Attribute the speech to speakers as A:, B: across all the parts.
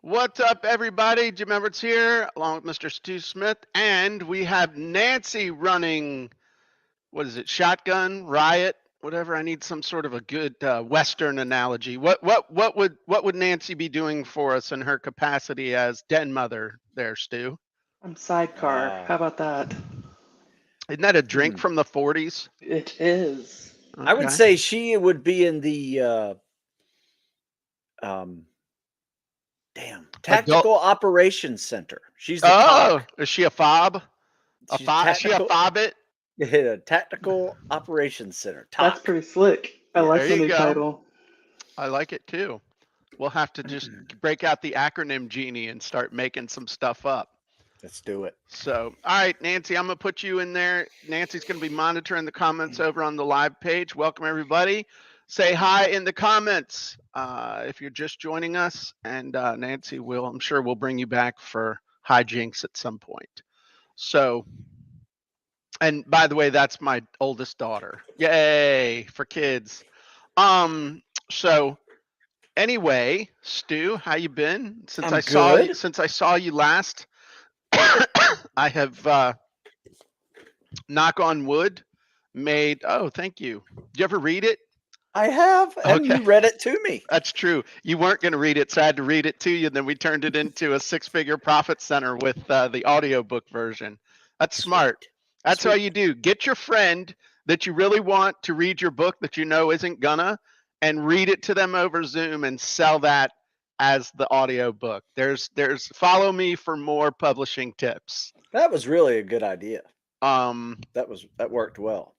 A: What's up, everybody? Jim Everett's here, along with Mr. Stu Smith, and we have Nancy running. What is it? Shotgun, riot, whatever. I need some sort of a good Western analogy. What would Nancy be doing for us in her capacity as den mother? There, Stu.
B: I'm sidecar. How
C: Ah.
B: about that?
A: Isn't that a drink
C: Hmm.
A: from the 40s?
B: It is.
C: I would
A: Okay.
C: say she would be in the um
A: Adult.
C: tactical operations center. She's the
A: Oh,
C: TOC.
A: is she a fob?
C: She's
A: Is she a
C: tactical
A: fobbit?
C: tactical operations center.
B: That's
C: TOC.
B: pretty slick. I
C: Yeah.
B: like
A: There
B: the
A: you
B: new
A: go.
B: title.
A: I like it too. We'll have to just break out the acronym genie and start making some stuff up.
C: Let's do it.
A: So, all right, Nancy, I'm going to put you in there. Nancy's going to be monitoring the comments over on the live page. Welcome, everybody. Say hi in the comments if you're just joining us. And Nancy will, I'm sure we'll bring you back for hijinks at some point. So, and by the way, that's my oldest daughter. Yay for kids. So anyway, Stu, how you been? Since
C: I'm
A: I saw you,
C: good.
A: since I saw you last, I have knock on wood made. Oh, thank you. Did you ever read it?
C: I have, and
A: Okay,
C: you read it to me.
A: that's true. You weren't going to read it, so I had to read it to you. Then we turned it into a six-figure profit center with the audiobook version. That's smart.
C: Sweet.
A: That's how
C: Sweet.
A: you do. Get your friend that you really want to read your book that you know isn't gonna, and read it to them over Zoom and sell that as the audio book. There's follow me for more publishing tips.
C: That was really a good idea.
A: Um,
C: That worked well.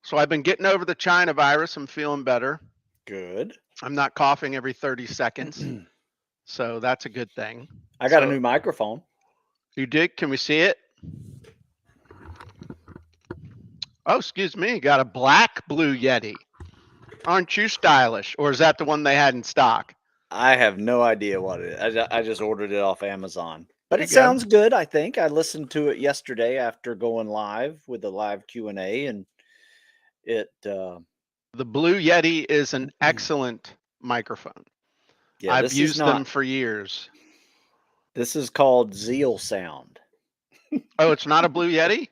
A: so I've been getting over the China virus. I'm feeling better.
C: Good.
A: I'm not coughing every 30 seconds. So that's a good thing.
C: I got a
A: So-
C: new microphone.
A: You did? Can we see it? Oh, excuse me. Got a black Blue Yeti. Aren't you stylish? Or is that the one they had in stock?
C: I have no idea what it is. I just ordered it off Amazon. But
A: There
C: it
A: you go.
C: sounds good, I think. I listened to it yesterday after going live with the live Q&A, and it
A: The Blue Yeti is an excellent microphone.
C: yeah,
A: I've
C: this is
A: used them
C: not.
A: for years.
C: This is called Zeal Sound.
A: Oh, it's not a Blue Yeti?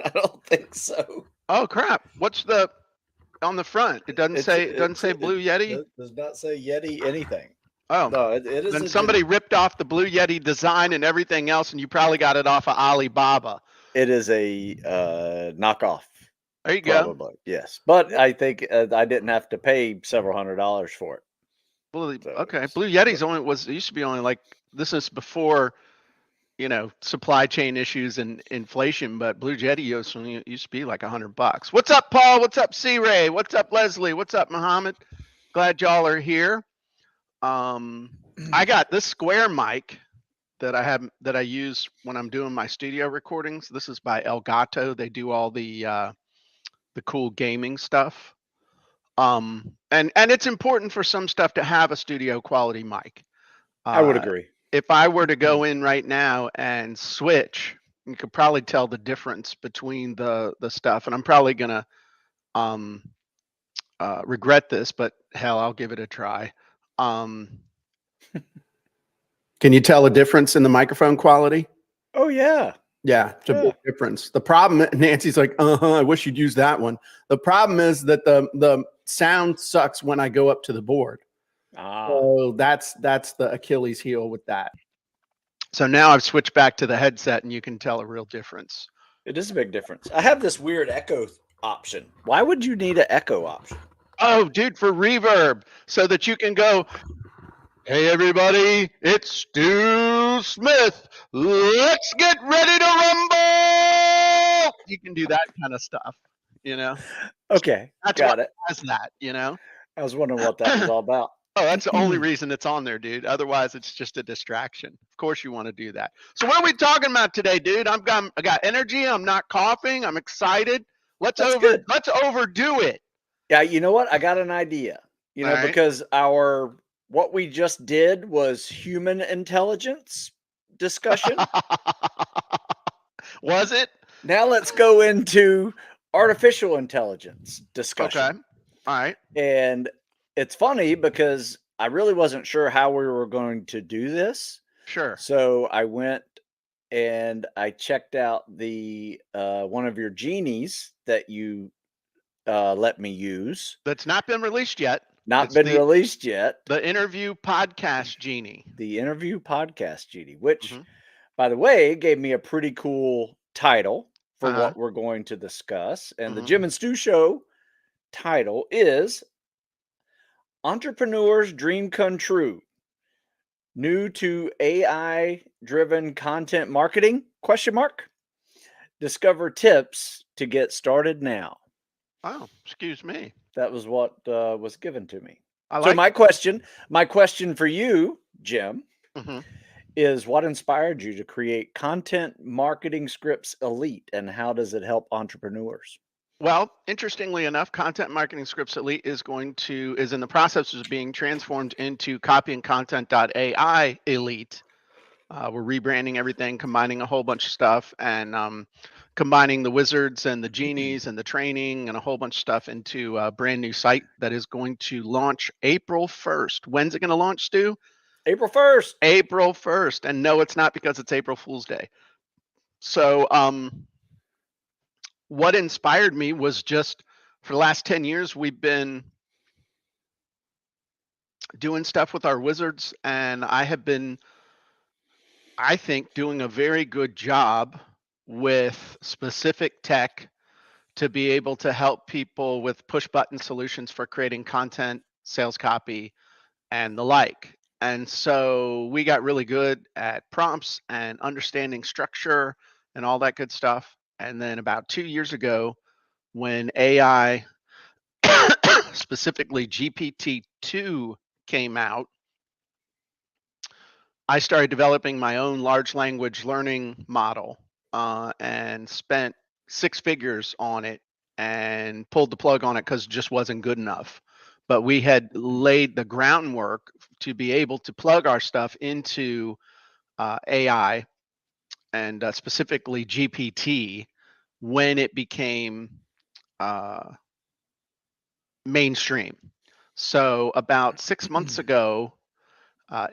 C: I don't think so.
A: Oh crap. What's the on the front? It doesn't say Blue Yeti?
C: It does not say Yeti anything.
A: Oh.
C: No, it is.
A: Then somebody ripped off the Blue Yeti design and everything else, and you probably got it off of Alibaba.
C: It is a knockoff.
A: There you go.
C: Probably, yes. But I think I didn't have to pay several $100s for it.
A: Well,
C: So
A: okay.
C: it's-
A: Blue Yeti's it used to be only like, this is before, supply chain issues and inflation, but Blue Yeti used to be like $100. What's up, Paul? What's up, C Ray? What's up, Leslie? What's up, Muhammad? Glad y'all are here. I got this square mic that I use when I'm doing my studio recordings. This is by Elgato. They do all the cool gaming stuff. And it's important for some stuff to have a studio quality mic.
C: I would agree.
A: If I were to go in right now and switch, you could probably tell the difference between the stuff. And I'm probably gonna regret this, but hell, I'll give it a try. Can you tell a difference in the microphone quality?
C: Oh yeah.
A: Yeah, it's a
C: Yeah.
A: big difference. The problem, Nancy's like, I wish you'd use that one. The problem is that the sound sucks when I go up to the board. So that's the Achilles heel with that. So now I've switched back to the headset, and you can tell a real difference.
C: It is a big difference. I have this weird echo option. Why would you need an echo option?
A: Oh, dude, for reverb, so that you can go, hey, everybody, it's Stu Smith. Let's get ready to rumble. You can do that kind of stuff,
C: Okay,
A: That's
C: got
A: why
C: it.
A: it has that,
C: I was wondering what that was all about.
A: Oh, that's the only reason it's on there, dude. Otherwise, it's just a distraction. Of course, you want to do that. So, what are we talking about today, dude? I got energy. I'm not coughing. I'm excited. Let's
C: Good.
A: Let's overdo it.
C: Yeah, you know what? I got an idea.
A: All right.
C: Because what we just did was human intelligence discussion.
A: Was it?
C: Now let's go into artificial intelligence discussion.
A: Okay. All right.
C: And it's funny because I really wasn't sure how we were going to do this.
A: Sure.
C: So I went and I checked out the one of your genies that you let me use.
A: That's not been released yet.
C: Not
A: It's
C: been released yet.
A: the interview podcast genie.
C: The interview podcast genie, which,
A: Mhm.
C: by the way, gave me a pretty cool title for
A: Uh-huh.
C: what we're going to discuss. And the
A: Mhm.
C: Jim and Stu Show title is Entrepreneur's Dream Come True. New to AI driven content marketing? Question mark. Discover tips to get started now.
A: Oh, excuse me.
C: That was what was given to me.
A: I
C: So
A: like.
C: my question for you, Jim,
A: Mhm.
C: is what inspired you to create Content Marketing Scripts Elite, and how does it help entrepreneurs?
A: Well, interestingly enough, Content Marketing Scripts Elite is in the process of being transformed into copyandcontent.ai Elite. We're rebranding everything, combining a whole bunch of stuff, and combining the wizards and the genies and the training and a whole bunch of stuff into a brand new site that is going to launch April 1st. When's it going to launch, Stu?
C: April 1st.
A: April 1st. And no, it's not because it's April Fool's Day. So, what inspired me was just for the last 10 years, we've been doing stuff with our wizards, and I have been, I think, doing a very good job with specific tech to be able to help people with push button solutions for creating content, sales copy, and the like. And so we got really good at prompts and understanding structure and all that good stuff. And then about 2 years ago, when AI, specifically GPT-2, came out, I started developing my own large language learning model and spent 6 figures on it and pulled the plug on it because it just wasn't good enough. But we had laid the groundwork to be able to plug our stuff into AI and specifically GPT when it became mainstream. So about 6 months ago,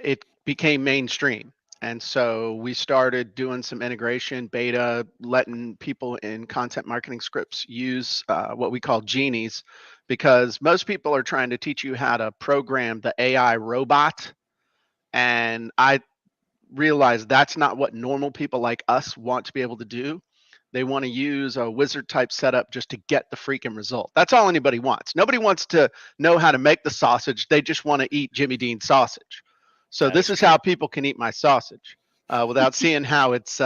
A: it became mainstream. And so we started doing some integration beta, letting people in content marketing scripts use what we call genies, because most people are trying to teach you how to program the AI robot. And I realized that's not what normal people like us want to be able to do. They want to use a wizard type setup just to get the freaking result. That's all anybody wants. Nobody wants to know how to make the sausage. They just want to eat Jimmy Dean's sausage. So
C: That
A: this
C: is
A: is how people can eat my sausage without seeing how it's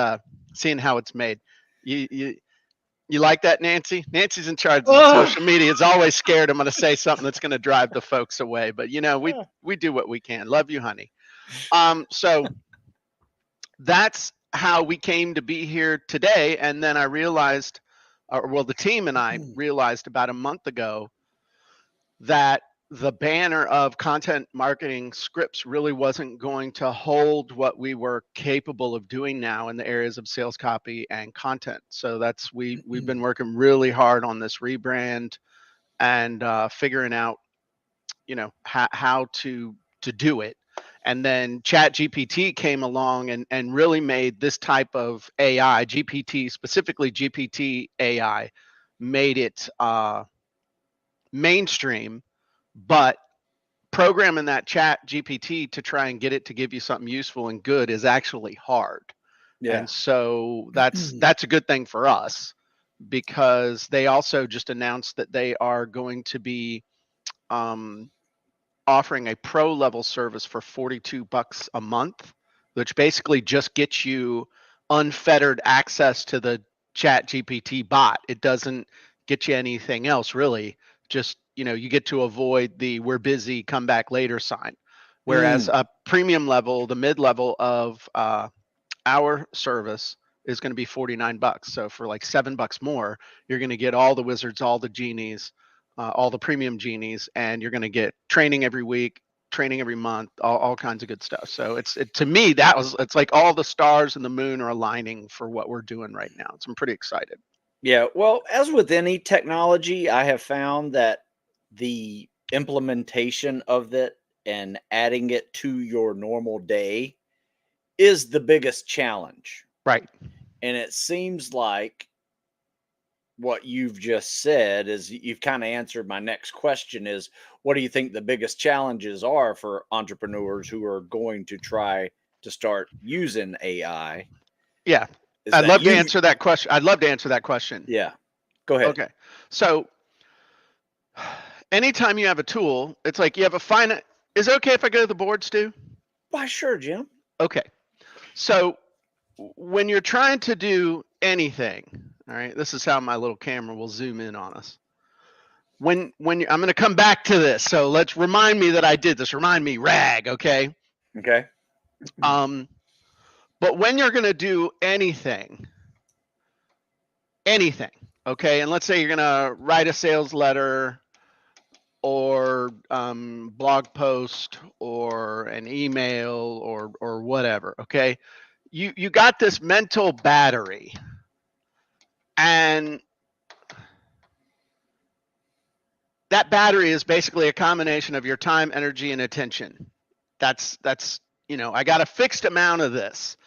A: made. You like that, Nancy? Nancy's in charge of the social media. Is always scared I'm going to say something that's going to drive the folks away. But we do what we can. Love you, honey. So that's how we came to be here today. And then I realized, the team and I realized about a month ago that the banner of content marketing scripts really wasn't going to hold what we were capable of doing now in the areas of sales copy and content. So we've been working really hard on this rebrand and figuring out, how to do it. And then Chat GPT came along and really made this type of AI, GPT, specifically GPT AI, made it mainstream. But programming that Chat GPT to try and get it to give you something useful and good is actually hard.
C: Yeah.
A: And so that's a good thing for us, because they also just announced that they are going to be offering a pro level service for $42 a month, which basically just gets you unfettered access to the Chat GPT bot. It doesn't get you anything else really. Just, you get to avoid the "we're busy, come back later" sign. Whereas a premium level, the mid level of our service is going to be $49. So for like $7 more, you're going to get all the wizards, all the genies, all the premium genies, and you're going to get training every week, training every month, all kinds of good stuff. So to me, it's like all the stars and the moon are aligning for what we're doing right now. So I'm pretty excited.
C: Yeah. Well, as with any technology, I have found that the implementation of and adding it to your normal day is the biggest challenge.
A: Right.
C: And it seems like what you've just said is you've kind of answered my next question is, what do you think the biggest challenges are for entrepreneurs who are going to try to start using AI?
A: Yeah.
C: Is
A: I'd
C: that
A: love to
C: you-
A: answer that question. I'd love to answer that question.
C: Yeah. Go ahead.
A: Okay. So anytime you have a tool, it's like you have a finite. Is it okay if I go to the board, Stu?
C: Why, sure, Jim.
A: Okay. So when you're trying to do anything, all right, this is how my little camera will zoom in on us. I'm going to come back to this. So let's remind me that I did this. Remind me, rag, okay?
C: Okay.
A: But when you're going to do anything, okay, and let's say you're going to write a sales letter or blog post or an email or whatever, okay? You got this mental battery, and that battery is basically a combination of your time, energy, and attention. That's I got a fixed amount of this.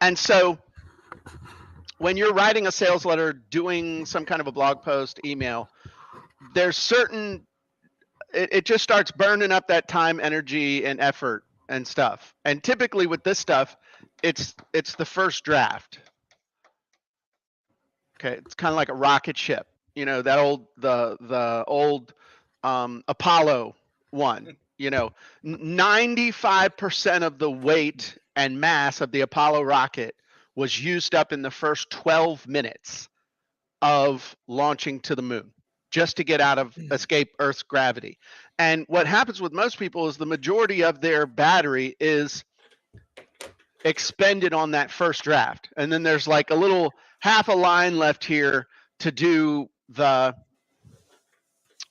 A: And so when you're writing a sales letter, doing some kind of a blog post, email, there's certain it just starts burning up that time, energy, and effort and stuff. And typically with this stuff, it's the first draft. Okay, it's kind of like a rocket ship. That old the old Apollo one. 95% of the weight and mass of the Apollo rocket was used up in the first 12 minutes of launching to the moon, just to get out of escape Earth's gravity. And what happens with most people is the majority of their battery is expended on that first draft. And then there's like a little half a line left here to do the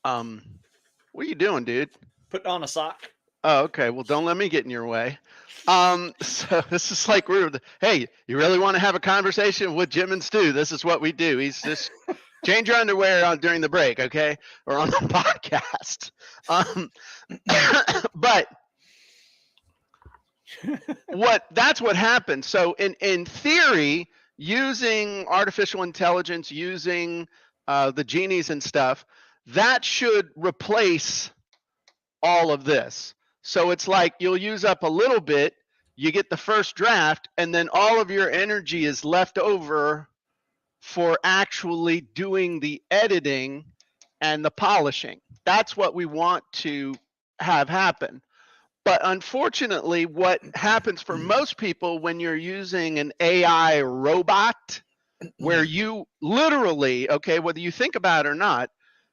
A: what are you doing, dude?
C: Putting on a sock.
A: Oh, okay. Well, don't let me get in your way. So this is like hey, you really want to have a conversation with Jim and Stu? This is what we do. He's just change your underwear during the break, okay, or on the podcast. But that's what happens. So in theory, using artificial intelligence, using the genies and stuff, that should replace all of this. So it's like you'll use up a little bit, you get the first draft, and then all of your energy is left over for actually doing the editing and the polishing. That's what we want to have happen. But unfortunately, what happens for most people when you're using an AI robot, where you literally, okay, whether you think about it or not,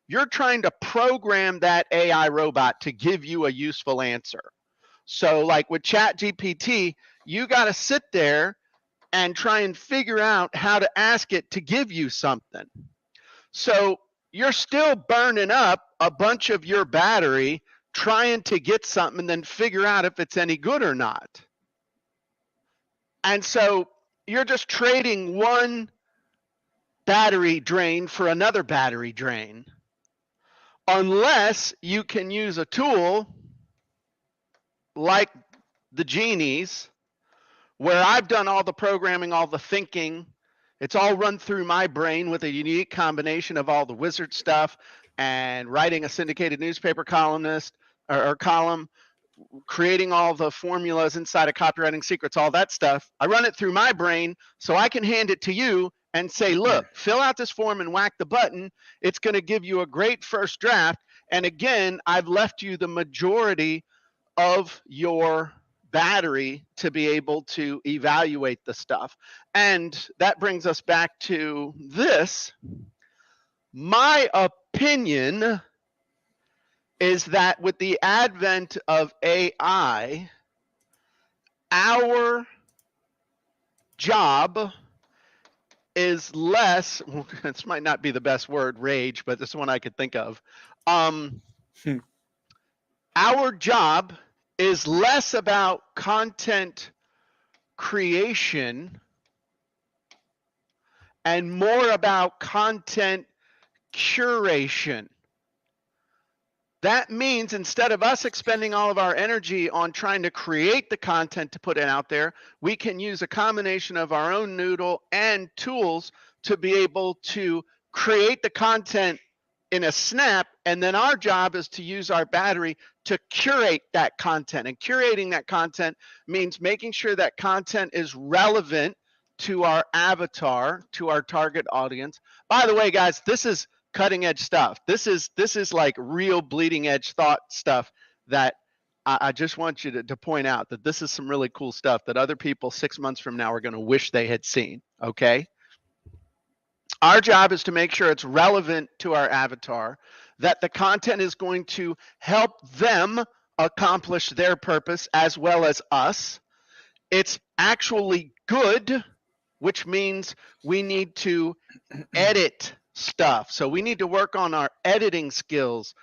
A: you're trying to program that AI robot to give you a useful answer. So like with ChatGPT, you got to sit there and try and figure out how to ask it to give you something. So you're still burning up a bunch of your battery trying to get something and then figure out if it's any good or not. And so you're just trading one battery drain for another battery drain. Unless you can use a tool like the genies, where I've done all the programming, all the thinking. It's all run through my brain with a unique combination of all the wizard stuff and writing a syndicated newspaper columnist or column, creating all the formulas inside of Copywriting Secrets, all that stuff. I run it through my brain so I can hand it to you and say, look, fill out this form and whack the button. It's going to give you a great first draft. And again, I've left you the majority of your battery to be able to evaluate the stuff. And that brings us back to this. My opinion is that with the advent of AI, our job is less, this might not be the best word, rage, but this is one I could think of. Our job is less about content creation and more about content curation. That means instead of us expending all of our energy on trying to create the content to put it out there, we can use a combination of our own noodle and tools to be able to create the content in a snap. And then our job is to use our battery to curate that content. And curating that content means making sure that content is relevant to our avatar, to our target audience. By the way, guys, this is cutting edge stuff. This is like real bleeding edge thought stuff that I just want you to point out that this is some really cool stuff that other people 6 months from now are going to wish they had seen. Okay. Our job is to make sure it's relevant to our avatar, that the content is going to help them accomplish their purpose as well as us. It's actually good, which means we need to edit stuff. So we need to work on our editing skills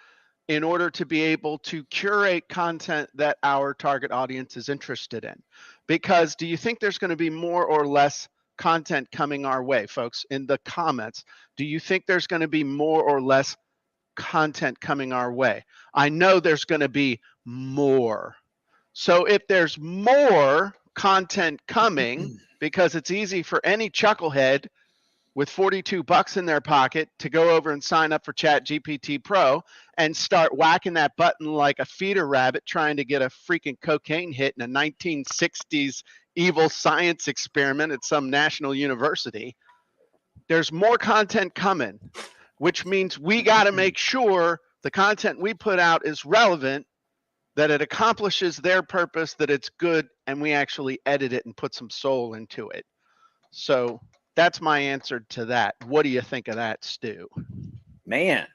A: in order to be able to curate content that our target audience is interested in. Because do you think there's going to be more or less content coming our way, folks? In the comments, do you think there's going to be more or less content coming our way? I know there's going to be more. So if there's more content coming, because it's easy for any chucklehead with $42 in their pocket to go over and sign up for ChatGPT Pro and start whacking that button like a feeder rabbit trying to get a freaking cocaine hit in a 1960s evil science experiment at some national university. There's more content coming, which means we got to make sure the content we put out is relevant, that it accomplishes their purpose, that it's good, and we actually edit it and put some soul into it. So that's my answer to that. What do you think of that, Stu?
C: Man,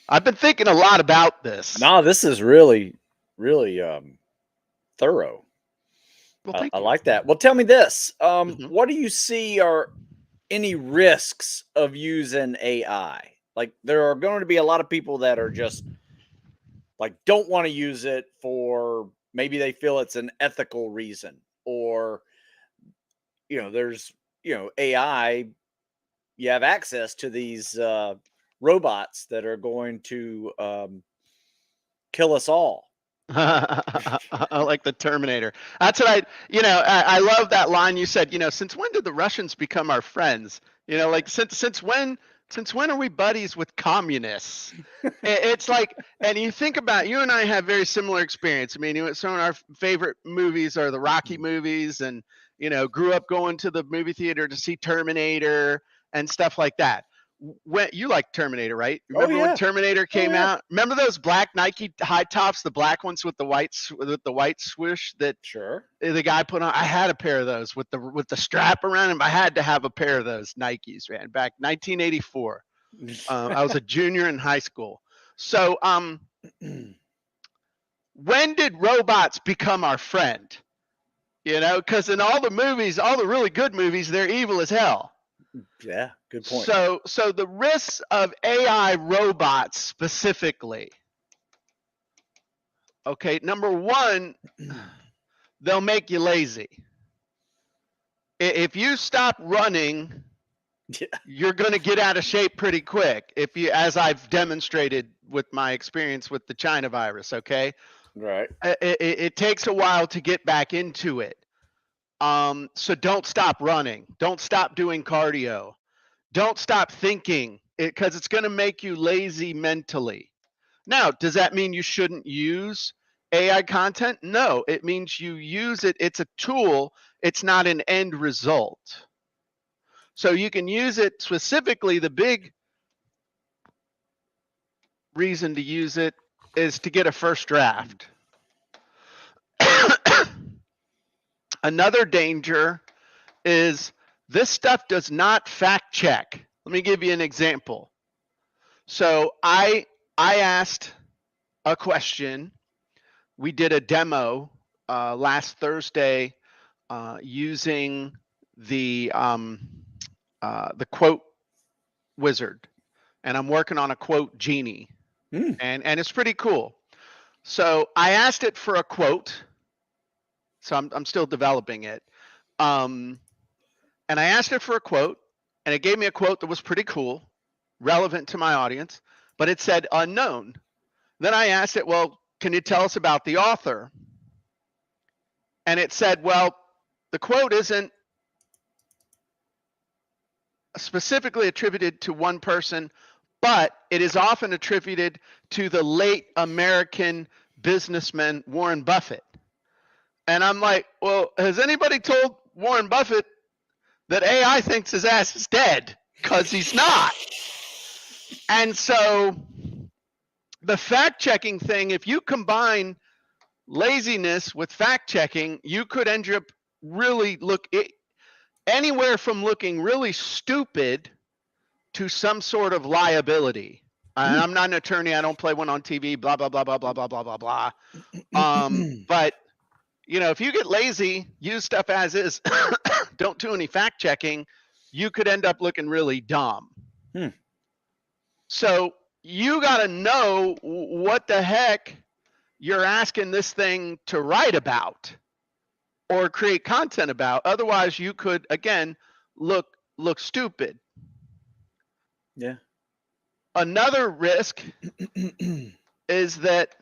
A: I've been thinking a lot about this.
C: no, this is really, really thorough.
A: Well, thank
C: I
A: you.
C: like that. Well, tell me this.
A: Mhm.
C: What do you see are any risks of using AI? Like, there are going to be a lot of people that are just like, don't want to use it for, maybe they feel it's an ethical reason, or, there's, AI, you have access to these robots that are going to kill us all.
A: I like the Terminator. That's what I love that line you said, since when did the Russians become our friends? Like since when are we buddies with communists? It's like, and you think about, you and I have very similar experience. I mean, some of our favorite movies are the Rocky movies, and grew up going to the movie theater to see Terminator and stuff like that. When you like Terminator, right? Remember when Terminator came out? Remember those black Nike high tops, the black ones with the white swoosh that
C: Sure.
A: the guy put on? I had a pair of those with the strap around them. I had to have a pair of those Nikes, man. Back 1984. I was a junior in high school. So when did robots become our friend? Because in all the movies, all the really good movies, they're evil as hell.
C: Yeah, good point.
A: So the risks of AI robots specifically. Okay, number one, they'll make you lazy. If you stop running, you're going to get out of shape pretty quick. As I've demonstrated with my experience with the China virus, okay?
C: Right.
A: It takes a while to get back into it. So don't stop running. Don't stop doing cardio. Don't stop thinking, because it's going to make you lazy mentally. Now, does that mean you shouldn't use AI content? No, it means you use it. It's a tool. It's not an end result. So you can use it specifically. The big reason to use it is to get a first draft. Another danger is this stuff does not fact check. Let me give you an example. So I asked a question. We did a demo last Thursday using the quote wizard, and I'm working on a quote genie, and it's pretty cool. So I asked it for a quote. So I'm still developing it. And I asked it for a quote, and it gave me a quote that was pretty cool, relevant to my audience, but it said unknown. Then I asked it, well, can you tell us about the author? And it said, well, the quote isn't specifically attributed to one person, but it is often attributed to the late American businessman Warren Buffett. And I'm like, well, has anybody told Warren Buffett that AI thinks his ass is dead? Because he's not. And so the fact checking thing, if you combine laziness with fact checking, you could end up really anywhere from looking really stupid to some sort of liability. And I'm not an attorney. I don't play one on TV, blah, blah, blah, blah, blah, blah, blah, blah, blah. But, you know, if you get lazy, use stuff as is, don't do any fact checking, you could end up looking really dumb. So you got to know what the heck you're asking this thing to write about or create content about. Otherwise, you could, again, look stupid.
C: Yeah.
A: Another risk is that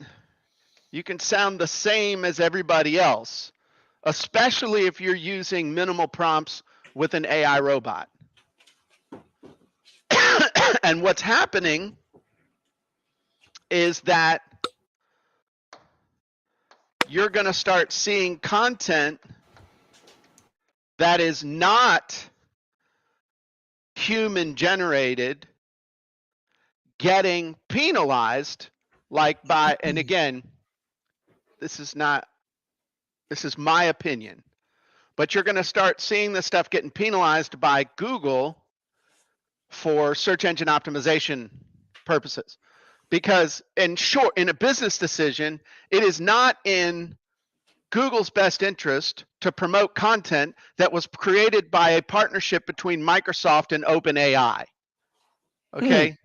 A: you can sound the same as everybody else, especially if you're using minimal prompts with an AI robot. And what's happening is that you're going to start seeing content that is not human generated getting penalized, like by, and again, this is my opinion, but you're going to start seeing this stuff getting penalized by Google for search engine optimization purposes. Because in a business decision, it is not in Google's best interest to promote content that was created by a partnership between Microsoft and OpenAI. Okay.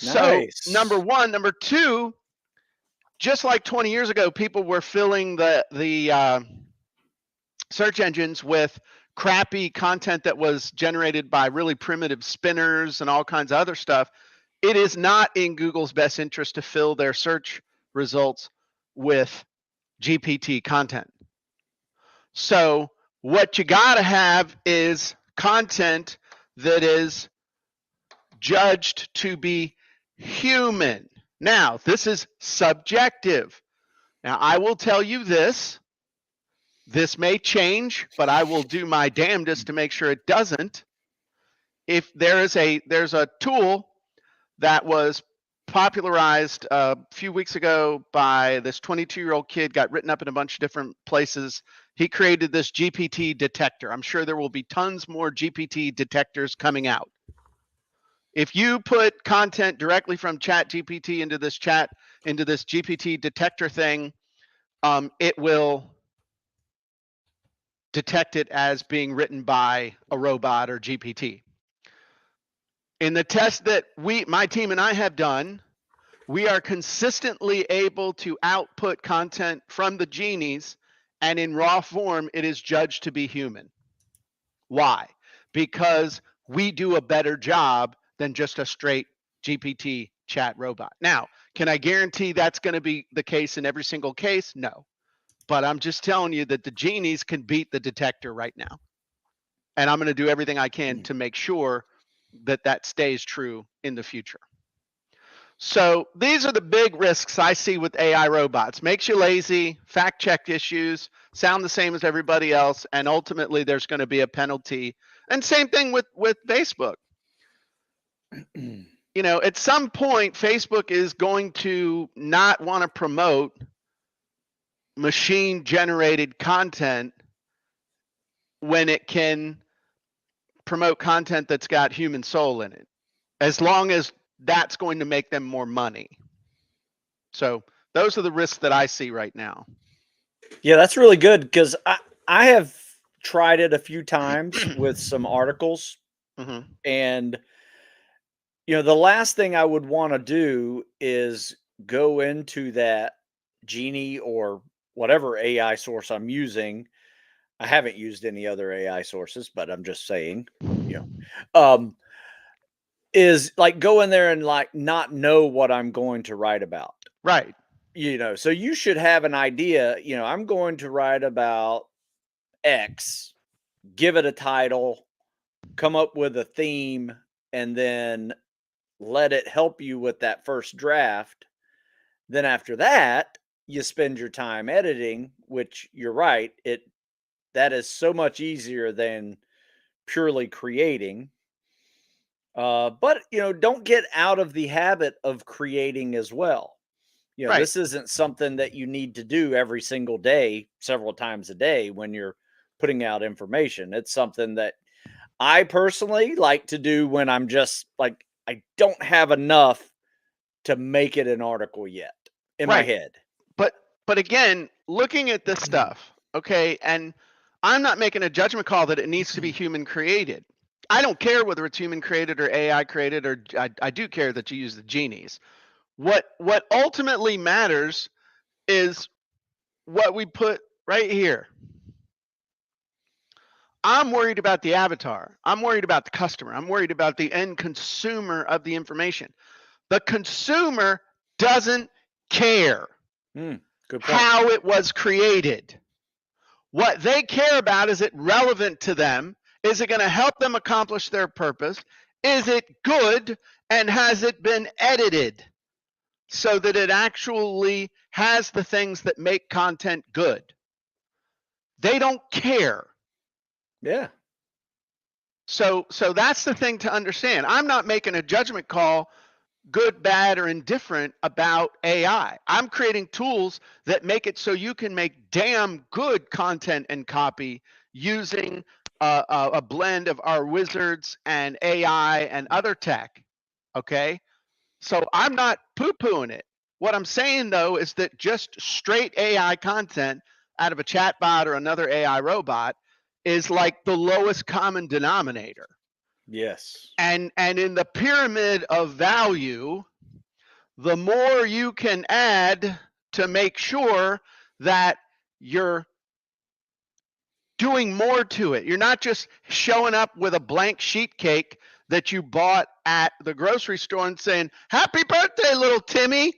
C: Nice.
A: So number one, number two, just like 20 years ago, people were filling the search engines with crappy content that was generated by really primitive spinners and all kinds of other stuff. It is not in Google's best interest to fill their search results with GPT content. So what you got to have is content that is judged to be human. Now, this is subjective. Now, I will tell you this. This may change, but I will do my damnedest to make sure it doesn't. If there's a tool that was popularized a few weeks ago by this 22-year-old kid, got written up in a bunch of different places. He created this GPT detector. I'm sure there will be tons more GPT detectors coming out. If you put content directly from ChatGPT into this GPT detector thing, it will detect it as being written by a robot or GPT. In the test that my team and I have done, we are consistently able to output content from the genies, and in raw form, it is judged to be human. Why? Because we do a better job than just a straight GPT chat robot. Now, can I guarantee that's going to be the case in every single case? No. But I'm just telling you that the genies can beat the detector right now. And I'm going to do everything I can to make sure that that stays true in the future. So these are the big risks I see with AI robots. Makes you lazy, fact check issues, sound the same as everybody else, and ultimately there's going to be a penalty. And same thing with Facebook. You know, at some point, Facebook is going to not want to promote machine generated content when it can promote content that's got human soul in it, as long as that's going to make them more money. So those are the risks that I see right now.
C: Yeah, that's really good, because I have tried it a few times with some articles.
A: Mm-hmm.
C: And you know, the last thing I would want to do is go into that Genie or whatever AI source I'm using. I haven't used any other AI sources, but I'm just saying, you know, is like go in there and like not know what I'm going to write about.
A: Right.
C: So you should have an idea, I'm going to write about X, give it a title, come up with a theme, and then let it help you with that first draft. Then after that, you spend your time editing, which you're right, that is so much easier than purely creating. But don't get out of the habit of creating as well.
A: Right.
C: This isn't something that you need to do every single day, several times a day when you're putting out information. It's something that I personally like to do when I'm just like, I don't have enough to make it an article yet in my
A: Right.
C: head.
A: But again, looking at this stuff, okay, and I'm not making a judgment call that it needs to be human created. I don't care whether it's human created or AI created, or I do care that you use the genies. What ultimately matters is what we put right here. I'm worried about the avatar. I'm worried about the customer. I'm worried about the end consumer of the information. The consumer doesn't care
C: Good point.
A: how it was created. What they care about, is it relevant to them? Is it going to help them accomplish their purpose? Is it good? And has it been edited so that it actually has the things that make content good? They don't care.
C: Yeah.
A: So that's the thing to understand. I'm not making a judgment call, good, bad, or indifferent about AI. I'm creating tools that make it so you can make damn good content and copy using a blend of our wizards and AI and other tech. Okay. So I'm not poo-pooing it. What I'm saying though is that just straight AI content out of a chatbot or another AI robot is like the lowest common denominator.
C: Yes.
A: And in the pyramid of value, the more you can add to make sure that you're doing more to it. You're not just showing up with a blank sheet cake that you bought at the grocery store and saying, "Happy birthday, little Timmy."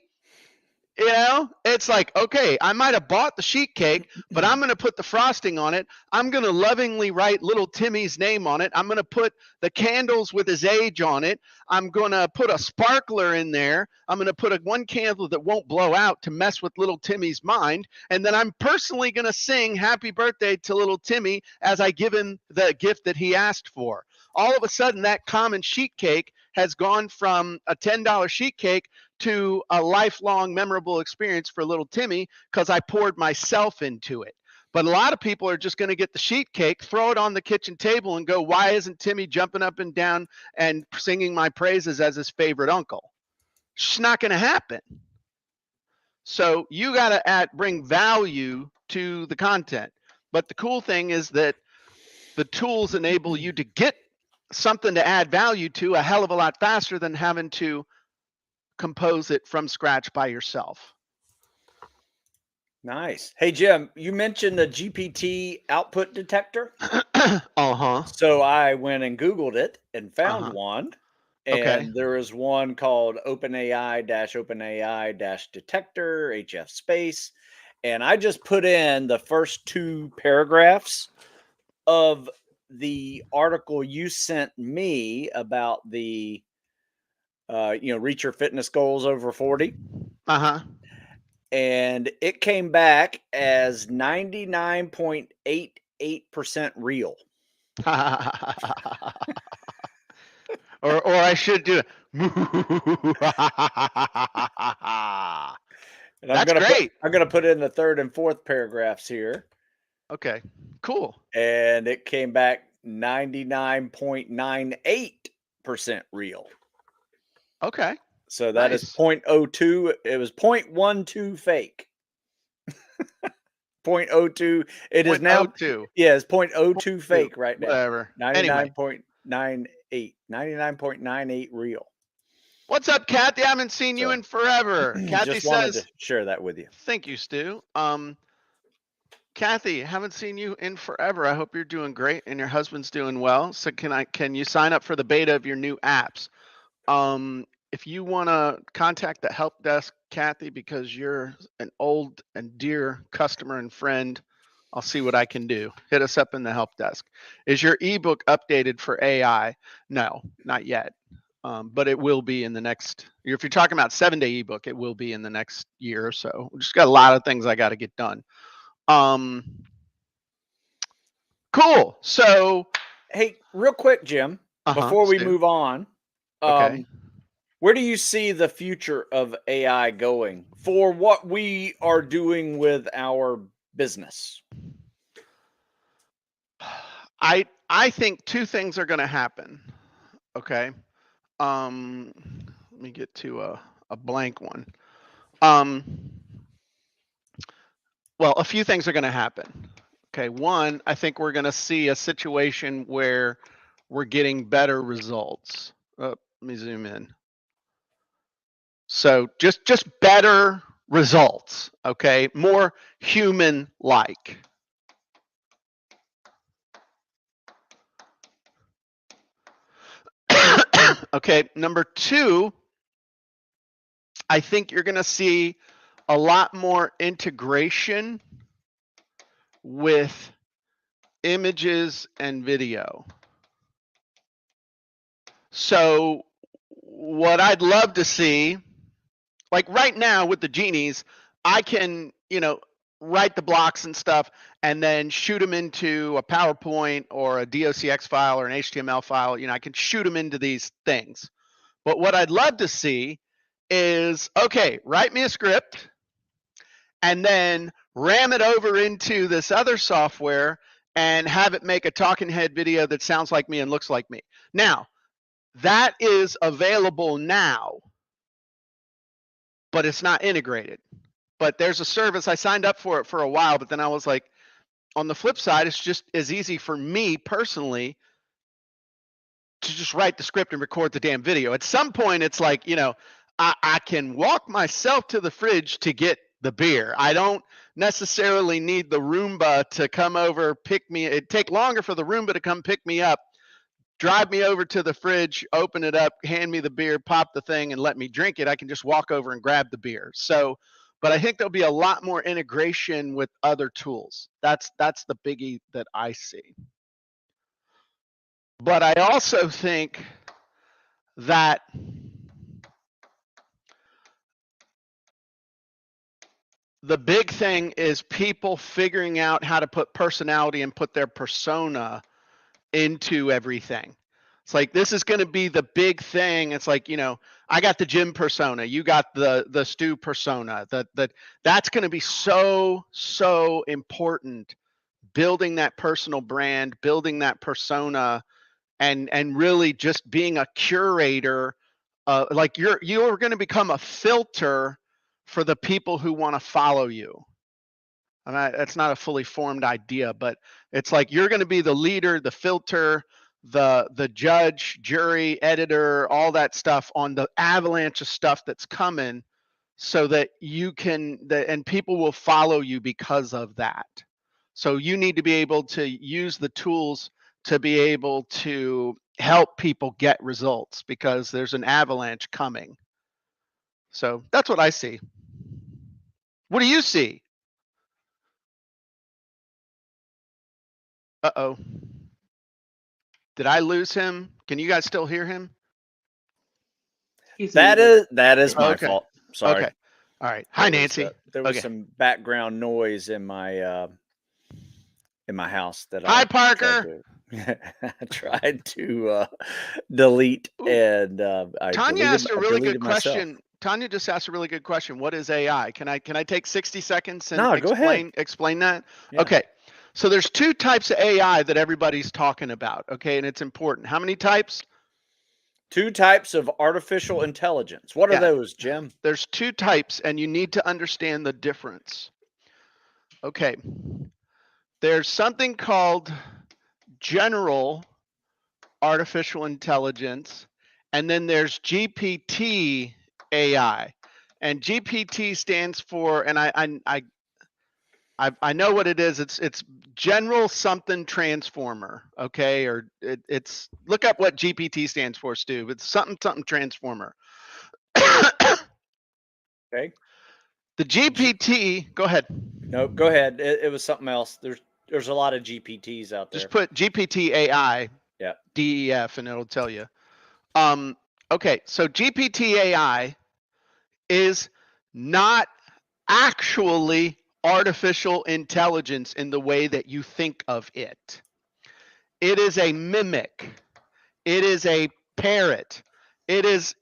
A: It's like, okay, I might have bought the sheet cake, but I'm going to put the frosting on it. I'm going to lovingly write little Timmy's name on it. I'm going to put the candles with his age on it. I'm going to put a sparkler in there. I'm going to put one candle that won't blow out to mess with little Timmy's mind. And then I'm personally going to sing happy birthday to little Timmy as I give him the gift that he asked for. All of a sudden, that common sheet cake has gone from a $10 sheet cake to a lifelong memorable experience for little Timmy because I poured myself into it. But a lot of people are just going to get the sheet cake, throw it on the kitchen table and go, "Why isn't Timmy jumping up and down and singing my praises as his favorite uncle?" It's just not going to happen. So you got to bring value to the content. But the cool thing is that the tools enable you to get something to add value to a hell of a lot faster than having to compose it from scratch by yourself.
C: Nice. Hey, Jim, you mentioned the GPT output detector.
A: Uh-huh.
C: So I went and Googled it and found
A: Uh-huh.
C: one.
A: Okay.
C: And there is one called OpenAI-detector, HF space. And I just put in the first 2 paragraphs of the article you sent me about the reach your fitness goals over 40.
A: Uh-huh.
C: And it came back as 99.88% real.
A: or I should do it.
C: And
A: That's great.
C: I'm gonna put in the 3rd and 4th paragraphs here.
A: Okay, cool.
C: And it came back 99.98% real.
A: Okay.
C: So that is
A: Nice.
C: 0.02. It was 0.12 fake. 0.02. It is now
A: 0.02.
C: Yeah, it's 0.02 fake right now.
A: Whatever. Anyway.
C: 99.98. 99.98 real.
A: What's up, Kathy? I haven't seen you
C: So,
A: in forever. Kathy
C: just wanted
A: says,
C: to share that with you.
A: thank you, Stu. Kathy, haven't seen you in forever. I hope you're doing great and your husband's doing well. So can you sign up for the beta of your new apps? if you want to contact the help desk, Kathy, because you're an old and dear customer and friend, I'll see what I can do. Hit us up in the help desk. Is your ebook updated for AI? No, not yet. But it will be in the next, if you're talking about 7-day ebook, it will be in the next year or so. We just got a lot of things I got to get done. Cool. So,
C: Hey, real quick, Jim, before we
A: Stu.
C: move on,
A: Okay.
C: where do you see the future of AI going for what we are doing with our business?
A: I think two things are going to happen. Okay. Let me get to a blank one. Well, a few things are going to happen. Okay. One, I think we're going to see a situation where we're getting better results. Let me zoom in. So just better results. Okay. More human-like. Okay. Number two, I think you're going to see a lot more integration with images and video. So what I'd love to see, like right now with the genies, I can, write the blocks and stuff and then shoot them into a PowerPoint or a DOCX file or an HTML file. I can shoot them into these things. But what I'd love to see is, okay, write me a script and then ram it over into this other software and have it make a talking head video that sounds like me and looks like me. Now, that is available now, but it's not integrated. But there's a service, I signed up for it for a while, but then I was like, on the flip side, it's just as easy for me personally to just write the script and record the damn video. At some point, it's like, I can walk myself to the fridge to get the beer. I don't necessarily need the Roomba to come over, pick me. It'd take longer for the Roomba to come pick me up, drive me over to the fridge, open it up, hand me the beer, pop the thing, and let me drink it. I can just walk over and grab the beer. So, but I think there'll be a lot more integration with other tools. That's the biggie that I see. But I also think that the big thing is people figuring out how to put personality and put their persona into everything. It's like, this is going to be the big thing. It's like, I got the Jim persona, you got the Stu persona. That's going to be so important. Building that personal brand, building that persona, and really just being a curator. Like you're going to become a filter for the people who want to follow you. That's not a fully formed idea, but it's like you're going to be the leader, the filter, the judge, jury, editor, all that stuff on the avalanche of stuff that's coming, so that you can, and people will follow you because of that. So you need to be able to use the tools to be able to help people get results, because there's an avalanche coming. So that's what I see. What do you see? Uh-oh. Did I lose him? Can you guys still hear him?
C: That is my
A: Okay.
C: fault. Sorry.
A: Okay. All right. Hi, Nancy.
C: There was
A: Okay.
C: some background noise in my house that
A: Hi,
C: I
A: Parker.
C: tried to delete, and I
A: Tanya asked a really good
C: deleted myself.
A: question. Tanya just asked a really good question. What is AI? Can I take 60 seconds and
C: No, go ahead.
A: explain that?
C: Yeah.
A: Okay. So there's two types of AI that everybody's talking about, okay? And it's important. How many types?
C: 2 types of artificial intelligence. What are those, Jim?
A: There's 2 types, and you need to understand the difference. Okay. There's something called general artificial intelligence, and then there's GPT AI. And GPT stands for, and I know what it is. It's general something transformer, okay? Or it's, look up what GPT stands for, Stu. It's something transformer.
C: Okay.
A: The GPT, go ahead.
C: No, go ahead. It was something else. There's a lot of GPTs out there.
A: Just put GPT AI,
C: Yeah.
A: DEF, and it'll tell you. Okay, so GPT AI is not actually artificial intelligence in the way that you think of it. It is a mimic. It is a parrot. It is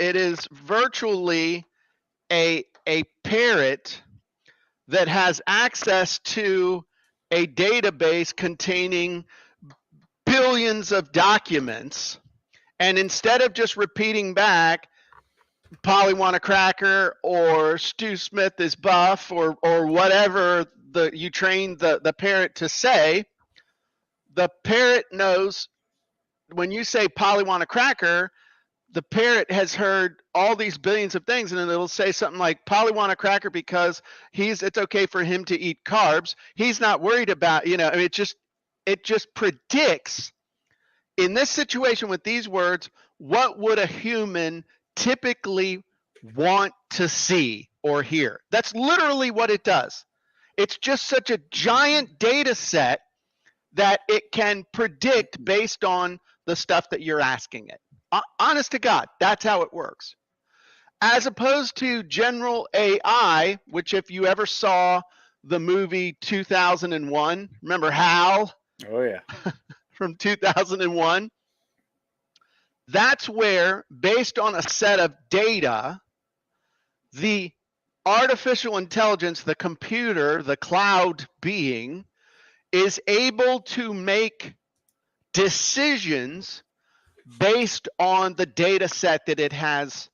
A: virtually a parrot that has access to a database containing billions of documents, and instead of just repeating back Polly want a cracker or Stu Smith is buff or whatever you train the parrot to say, the parrot knows when you say Polly want a cracker, the parrot has heard all these billions of things, and then it'll say something like Polly want a cracker because it's okay for him to eat carbs. He's not worried about, I mean, it just predicts in this situation with these words, what would a human typically want to see or hear? That's literally what it does. It's just such a giant data set that it can predict based on the stuff that you're asking it. Honest to God, that's how it works. As opposed to general AI, which if you ever saw the movie 2001, remember HAL?
C: Oh, yeah.
A: From 2001, that's where, based on a set of data, the artificial intelligence, the computer, the cloud being, is able to make decisions based on the data set that it has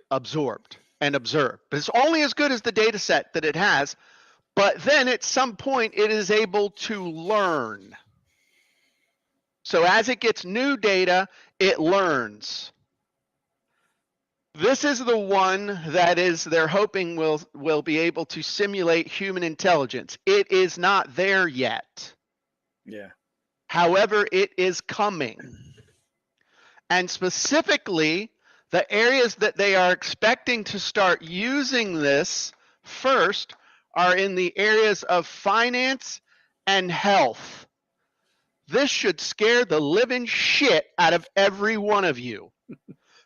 A: absorbed and observed. But it's only as good as the data set that it has, but then at some point it is able to learn. So as it gets new data, it learns. This is the one that they're hoping will be able to simulate human intelligence. It is not there yet.
C: Yeah.
A: However, it is coming. And specifically, the areas that they are expecting to start using this first are in the areas of finance and health. This should scare the living shit out of every one of you,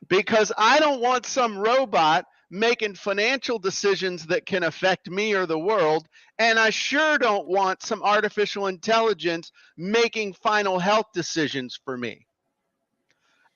A: because I don't want some robot making financial decisions that can affect me or the world, and I sure don't want some artificial intelligence making final health decisions for me.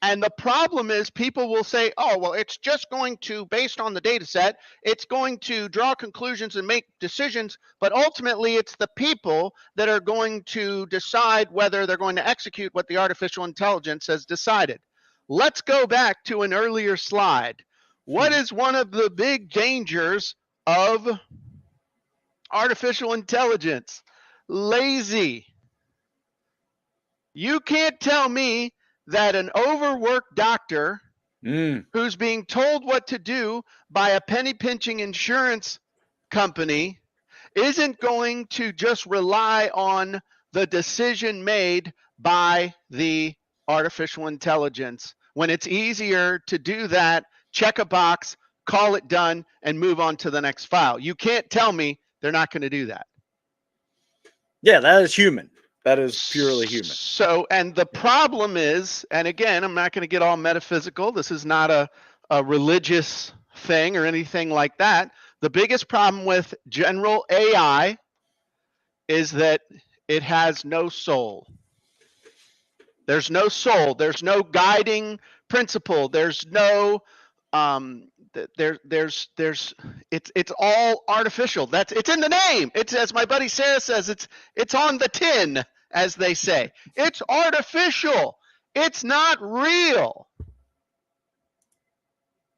A: And the problem is people will say, oh, well, it's just going to, based on the data set, it's going to draw conclusions and make decisions, but ultimately it's the people that are going to decide whether they're going to execute what the artificial intelligence has decided. Let's go back to an earlier slide. What is one of the big dangers of artificial intelligence? Lazy. You can't tell me that an overworked doctor who's being told what to do by a penny-pinching insurance company isn't going to just rely on the decision made by the artificial intelligence, when it's easier to do that, check a box, call it done, and move on to the next file. You can't tell me they're not going to do that.
C: Yeah, that is human. That is purely human.
A: So, and the problem is, and again, I'm not going to get all metaphysical. This is not a religious thing or anything like that. The biggest problem with general AI is that it has no soul. There's no soul. There's no guiding principle. There's no it's all artificial. It's in the name. It's, as my buddy Sarah says, it's on the tin, as they say. It's artificial. It's not real.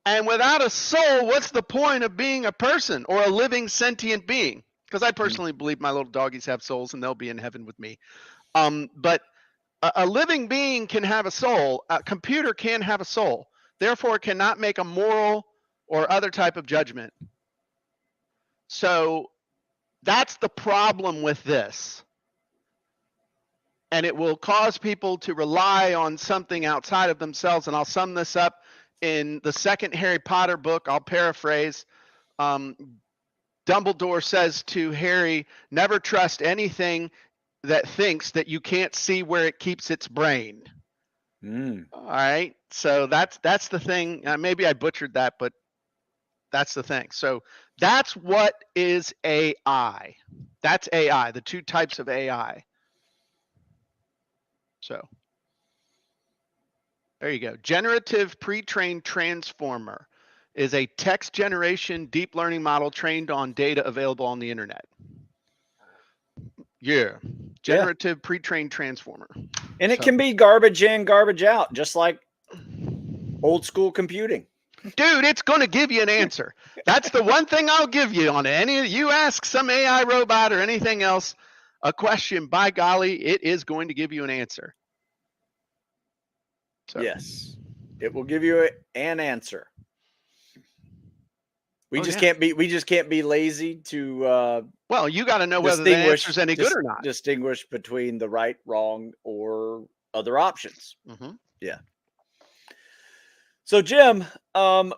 A: And without a soul, what's the point of being a person or a living sentient being? Because I personally believe my little doggies have souls and they'll be in heaven with me. But a living being can have a soul. A computer can have a soul. Therefore, it cannot make a moral or other type of judgment. So that's the problem with this. And it will cause people to rely on something outside of themselves. And I'll sum this up in the second Harry Potter book, I'll paraphrase, Dumbledore says to Harry, never trust anything that thinks that you can't see where it keeps its brain. All right. So that's the thing. Maybe I butchered that, but that's the thing. So that's what is AI. That's AI, the two types of AI. So there you go. Generative pre-trained transformer is a text generation deep learning model trained on data available on the internet. Yeah. Generative pre-trained transformer.
C: And it
A: So-
C: can be garbage in, garbage out, just like old school computing.
A: Dude, it's going to give you an answer. That's the one thing I'll give you on any. You ask some AI robot or anything else a question, by golly, it is going to give you an answer. So,
C: Yes, it will give you an answer. We
A: Oh,
C: just
A: yeah.
C: can't be lazy to
A: well, you got to know whether the answer's any good or not.
C: distinguish between the right, wrong, or other options.
A: Mhm.
C: So, Jim,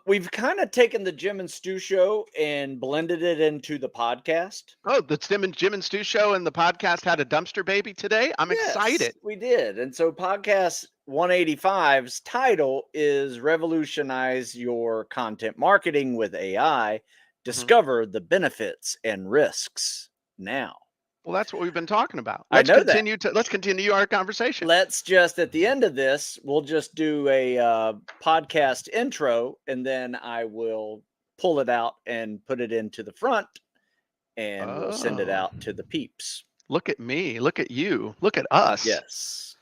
C: we've kind of taken the Jim and Stu show and blended it into the podcast.
A: Oh, the Jim and Stu show and the podcast had a dumpster baby today. I'm excited.
C: Yes, we did. And so podcast 185's title is Revolutionize Your Content Marketing with AI. Discover the benefits and risks now.
A: Well, that's what we've been talking about.
C: I
A: Let's
C: know that.
A: let's continue our conversation.
C: Let's just, at the end of this, we'll just do a podcast intro, and then I will pull it out and put it into the front, and we'll send it
A: Oh.
C: out to the peeps.
A: Look at me. Look at you. Look at us.
C: Yes.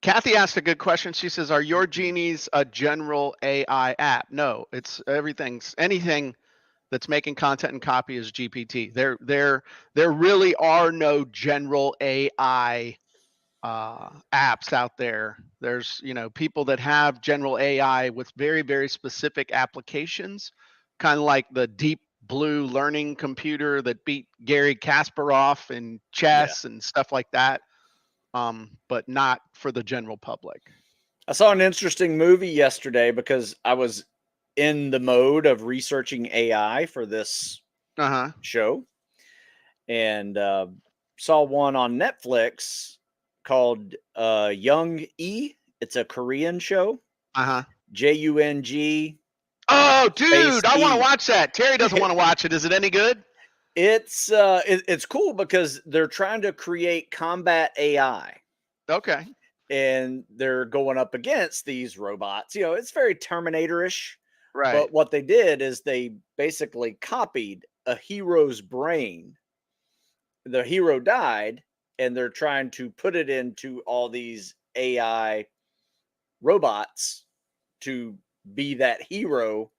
A: Kathy asked a good question. She says, "Are your genies a general AI app?" No, it's anything that's making content and copy is GPT. There really are no general AI apps out there. There's people that have general AI with very, very specific applications, kind of like the Deep Blue learning computer that beat Gary Kasparov in chess and stuff like that. But not for the general public.
C: I saw an interesting movie yesterday because I was in the mode of researching AI for this show, and saw one on Netflix called Young E. It's a Korean show. Jung.
A: Oh, dude, I want
C: E.
A: to watch that. Terry doesn't want to watch it. Is it any good?
C: It's cool because they're trying to create combat AI.
A: Okay.
C: And they're going up against these robots. It's very Terminator-ish.
A: Right.
C: But what they did is they basically copied a hero's brain. The hero died, and they're trying to put it into all these AI robots to be that hero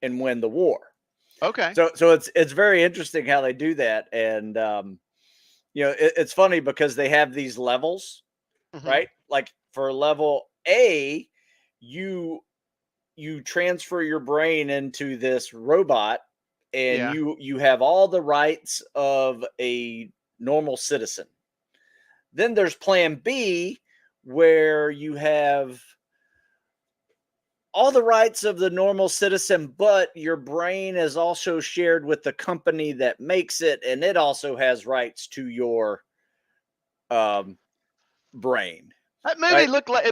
C: and win the war.
A: Okay.
C: So it's very interesting how they do that. And it's funny because they have these levels, right? Like for level A, you transfer your brain into this robot, and you have all the rights of a normal citizen. Then there's plan B, where you have all the rights of the normal citizen, but your brain is also shared with the company that makes it, and it also has rights to your brain.
A: That movie looked like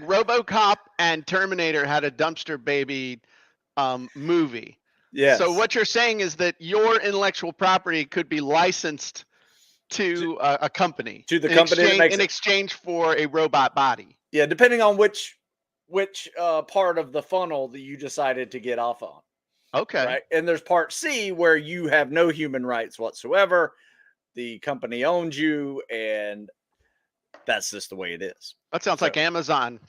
A: RoboCop and Terminator had a dumpster baby movie.
C: Yeah.
A: So what you're saying is that your intellectual property could be licensed to a company,
C: to the company that makes
A: in exchange for a robot body.
C: Yeah, depending on which part of the funnel that you decided to get off on.
A: Okay.
C: Right. And there's part C where you have no human rights whatsoever. The company owns you, and that's just the way it is.
A: That sounds like Amazon.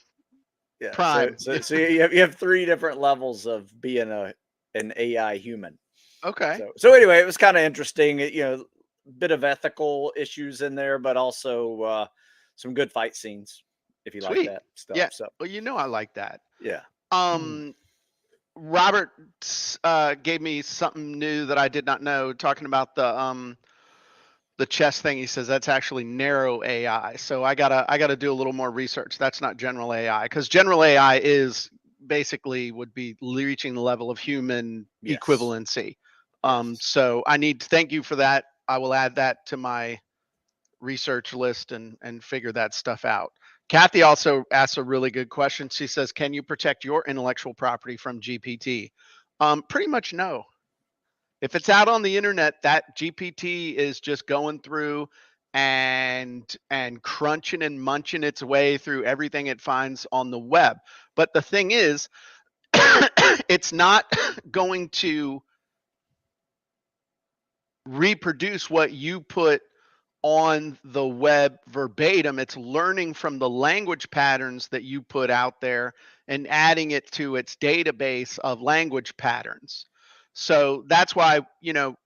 C: Yeah.
A: Prime.
C: So you have three different levels of being an AI human.
A: Okay.
C: So anyway, it was kind of interesting. Bit of ethical issues in there, but also some good fight scenes, if you like that stuff.
A: Yeah.
C: So,
A: well, I like that.
C: Yeah.
A: Robert gave me something new that I did not know, talking about the chess thing. He says that's actually narrow AI. So I gotta do a little more research. That's not general AI, because general AI is basically would be reaching the level of human
C: Yes.
A: equivalency.
C: Yes.
A: So I need to thank you for that. I will add that to my research list and figure that stuff out. Kathy also asks a really good question. She says, can you protect your intellectual property from GPT? Pretty much no. If it's out on the internet, that GPT is just going through and crunching and munching its way through everything it finds on the web. But the thing is, it's not going to reproduce what you put on the web verbatim. It's learning from the language patterns that you put out there and adding it to its database of language patterns. So that's why, you know,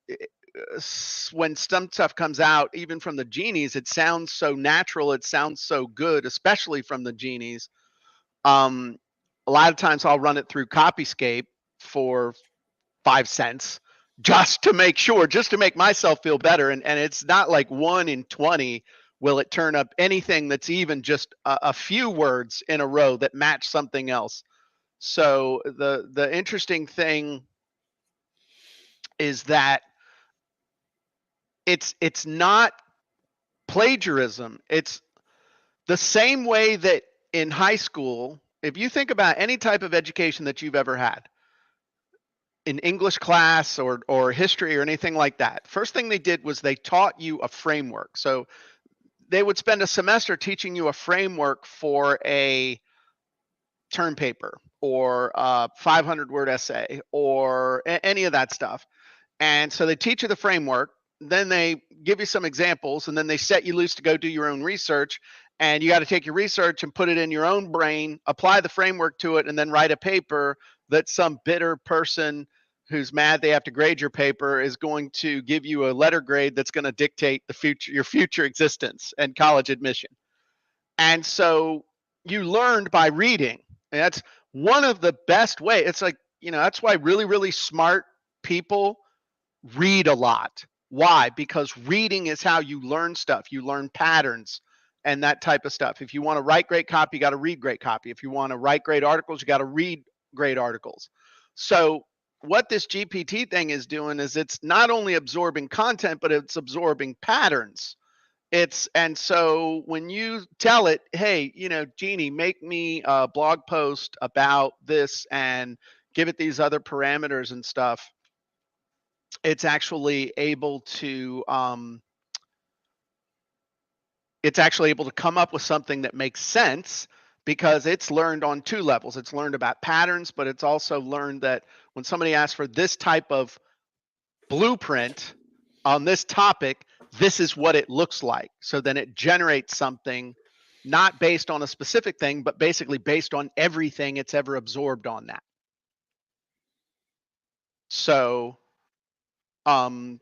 A: when some stuff comes out, even from the genies, it sounds so natural. It sounds so good, especially from the genies. A lot of times I'll run it through Copyscape for 5 cents just to make sure, just to make myself feel better. And it's not like 1 in 20 will it turn up anything that's even just a few words in a row that match something else. So the interesting thing is that it's not plagiarism. It's the same way that in high school, if you think about any type of education that you've ever had, in English class or history or anything like that, first thing they did was they taught you a framework. So they would spend a semester teaching you a framework for a term paper or a 500-word essay or any of that stuff. And so they teach you the framework, then they give you some examples, and then they set you loose to go do your own research. And you got to take your research and put it in your own brain, apply the framework to it, and then write a paper that some bitter person who's mad they have to grade your paper is going to give you a letter grade that's going to dictate the future, your future existence and college admission. And so you learned by reading. And that's one of the best ways. It's like, you know, that's why really, really smart people read a lot. Why? Because reading is how you learn stuff. You learn patterns and that type of stuff. If you want to write great copy, you got to read great copy. If you want to write great articles, you got to read great articles. So what this GPT thing is doing is it's not only absorbing content, but it's absorbing patterns. And so when you tell it, hey, you know, Genie, make me a blog post about this and give it these other parameters and stuff, it's actually able to come up with something that makes sense, because it's learned on 2 levels. It's learned about patterns, but it's also learned that when somebody asks for this type of blueprint on this topic, this is what it looks like. So then it generates something not based on a specific thing, but basically based on everything it's ever absorbed on that. So, you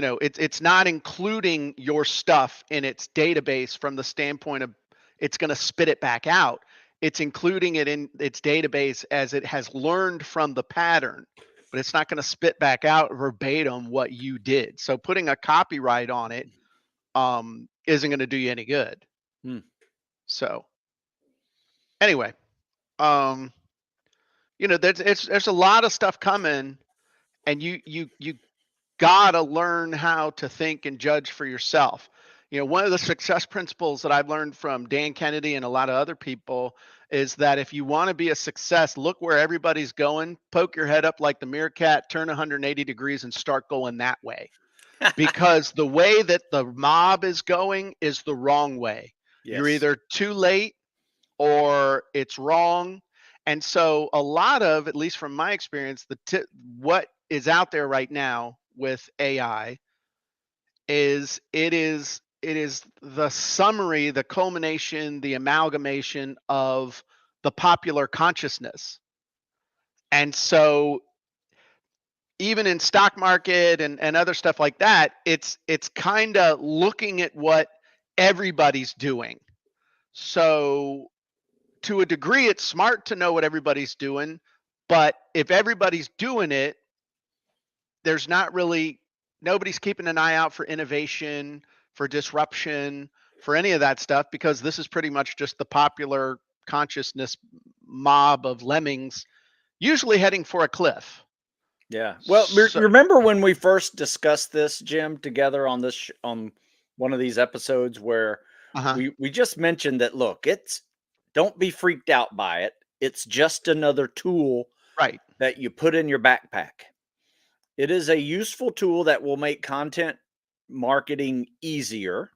A: know, it's not including your stuff in its database from the standpoint of it's going to spit it back out. It's including it in its database as it has learned from the pattern, but it's not going to spit back out verbatim what you did. So putting a copyright on it isn't going to do you any good. So anyway, you know, there's a lot of stuff coming, and you gotta learn how to think and judge for yourself. You know, one of the success principles that I've learned from Dan Kennedy and a lot of other people is that if you want to be a success, look where everybody's going, poke your head up like the meerkat, turn 180 degrees and start going that way. Because the way that the mob is going is the wrong way. Yes. You're either too late or it's wrong. And so a lot of, at least from my experience, what is out there right now with AI is it is the summary, the culmination, the amalgamation of the popular consciousness. And so even in stock market and other stuff like that, it's kind of looking at what everybody's doing. So to a degree, it's smart to know what everybody's doing, but if everybody's doing it, there's not really, nobody's keeping an eye out for innovation, for disruption, for any of that stuff, because this is pretty much just the popular consciousness mob of lemmings, usually heading for a cliff.
C: Yeah. Well,
A: So-
C: remember when we first discussed this, Jim, together on this on one of these episodes where
A: Uh-huh.
C: we just mentioned that, look, don't be freaked out by it. It's just another tool
A: Right.
C: that you put in your backpack. It is a useful tool that will make content marketing easier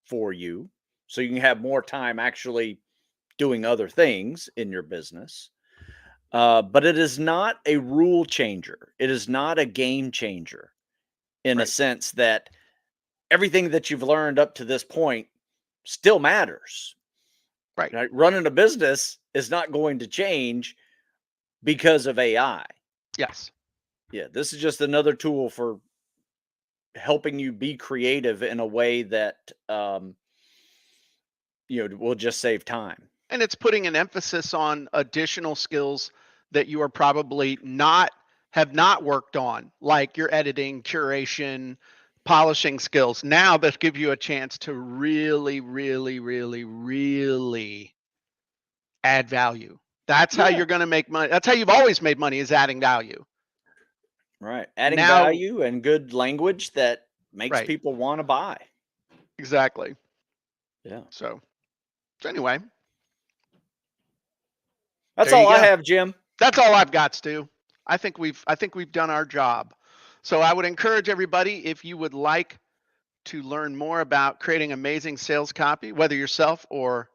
C: for you, so you can have more time actually doing other things in your business. But it is not a rule changer. It is not a game changer in a
A: Right.
C: sense that everything that you've learned up to this point still matters.
A: Right.
C: Running a business is not going to change because of AI.
A: Yes.
C: Yeah, this is just another tool for helping you be creative in a way that will just save time.
A: And it's putting an emphasis on additional skills that you are probably have not worked on, like your editing, curation, polishing skills. Now this give you a chance to really, really, really, really add value. That's how
C: Yeah.
A: you're going to make money. That's how you've always made money, is adding value.
C: Right. Adding
A: Now-
C: value and good language that makes
A: Right.
C: people want to buy.
A: Exactly.
C: Yeah.
A: So anyway,
C: That's
A: There you
C: all I
A: go.
C: have, Jim.
A: that's all I've got, Stu. I think we've done our job. So I would encourage everybody, if you would like to learn more about creating amazing sales copy, whether yourself or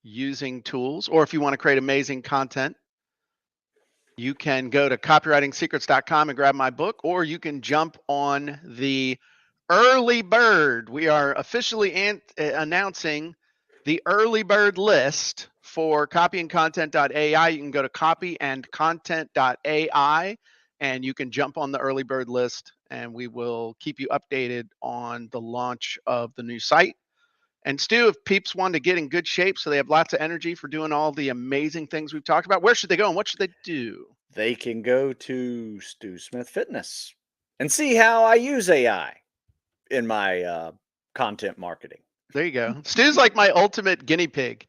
A: using tools, or if you want to create amazing content, you can go to copywritingsecrets.com and grab my book, or you can jump on the early bird. We are officially announcing the early bird list for copyandcontent.ai. You can go to copyandcontent.ai and you can jump on the early bird list, and we will keep you updated on the launch of the new site. And Stu, if peeps want to get in good shape so they have lots of energy for doing all the amazing things we've talked about, where should they go and what should they do?
C: They can go to Stu Smith Fitness and see how I use AI in my content marketing.
A: There you go. Stu's like my ultimate guinea pig.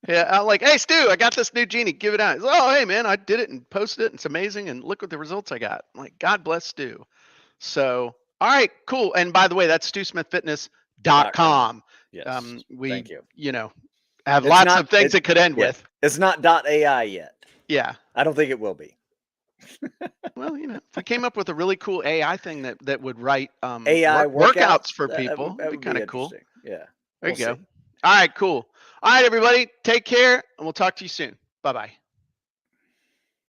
A: Yeah, I'm like, hey Stu, I got this new genie. Give it out. He's, oh, hey man, I did it and posted it. And it's amazing. And look what the results I got. I'm like, God bless Stu. So, all right, cool. And by the way, that's StuSmithFitness.com.
C: Yes.
A: We,
C: Thank you.
A: have
C: It's
A: lots
C: not-
A: of things it could end
C: yeah.
A: with.
C: It's not .ai yet.
A: Yeah.
C: I don't think it will be.
A: Well, if we came up with a really cool AI thing that would write
C: AI
A: workouts for
C: that
A: people,
C: would
A: that'd be kind of cool.
C: interesting. Yeah.
A: There you
C: We'll
A: go.
C: see.
A: All right, cool. All right, everybody, take care, and we'll talk to you soon. Bye-bye.